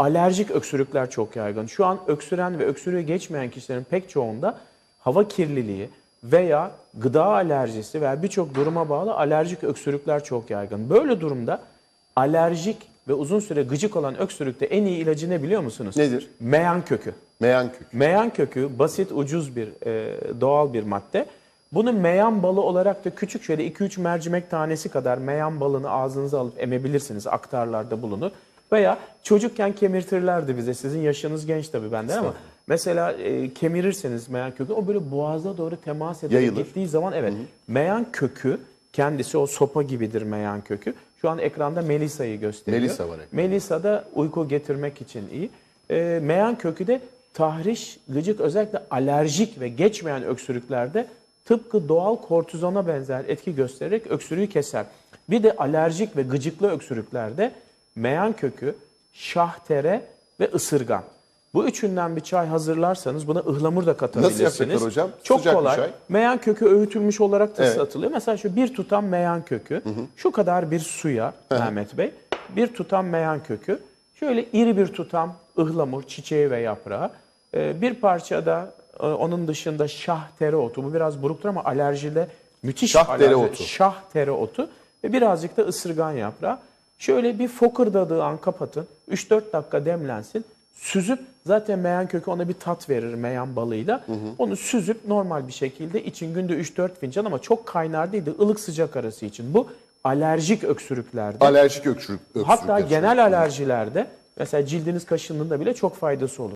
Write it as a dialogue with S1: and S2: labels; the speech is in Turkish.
S1: alerjik öksürükler çok yaygın. Şu an öksüren ve öksürüğe geçmeyen kişilerin pek çoğunda hava kirliliği veya gıda alerjisi veya birçok duruma bağlı alerjik öksürükler çok yaygın. Böyle durumda alerjik ve uzun süre gıcık olan öksürükte en iyi ilacı ne biliyor musunuz?
S2: Nedir?
S1: Meyan kökü.
S2: Meyan kökü.
S1: Meyan kökü basit, ucuz bir doğal bir madde. Bunu meyan balı olarak da küçük şöyle 2-3 mercimek tanesi kadar meyan balını ağzınıza alıp emebilirsiniz. Aktarlarda bulunur. Veya çocukken kemirtirlerdi bize. Sizin yaşınız genç tabii benden ama mesela kemirirseniz meyan kökü o böyle boğaza doğru temas ederek
S2: Yayılır.
S1: gittiği zaman evet. Meyan kökü kendisi o sopa gibidir meyan kökü. Şu an ekranda Melisa'yı gösteriyor.
S2: Melisa var ekranda.
S1: Melisa da uyku getirmek için iyi. Meyan kökü de tahriş, gıcık özellikle alerjik ve geçmeyen öksürüklerde tıpkı doğal kortizona benzer etki göstererek öksürüğü keser. Bir de alerjik ve gıcıklı öksürüklerde meyan kökü, şahtere ve ısırgan. Bu üçünden bir çay hazırlarsanız buna ıhlamur da katabilirsiniz.
S2: Nasıl yapacaklar hocam?
S1: Çok
S2: Sıcak bir
S1: kolay.
S2: çay.
S1: Meyan kökü öğütülmüş olarak da
S2: Evet.
S1: satılıyor. Mesela şu bir tutam meyan kökü, şu kadar bir suya Mehmet Bey, bir tutam meyan kökü, şöyle iri bir tutam ıhlamur, çiçeği ve yaprağı, bir parça da onun dışında şah tereotu. Bu biraz buruktur ama alerjide müthiş
S2: Şah
S1: alerji.
S2: tereotu.
S1: Şah tereotu ve birazcık da ısırgan yaprağı. Şöyle bir fokurdadığı an kapatın. 3-4 dakika demlensin. Süzüp zaten meyan kökü ona bir tat verir meyan balıyla. Onu süzüp normal bir şekilde için günde 3-4 fincan ama çok kaynar değil de ılık sıcak arası için. Bu alerjik öksürüklerde.
S2: Alerjik öksürük.
S1: Hatta genel alerjilerde mesela cildiniz kaşındığında bile çok faydası olur.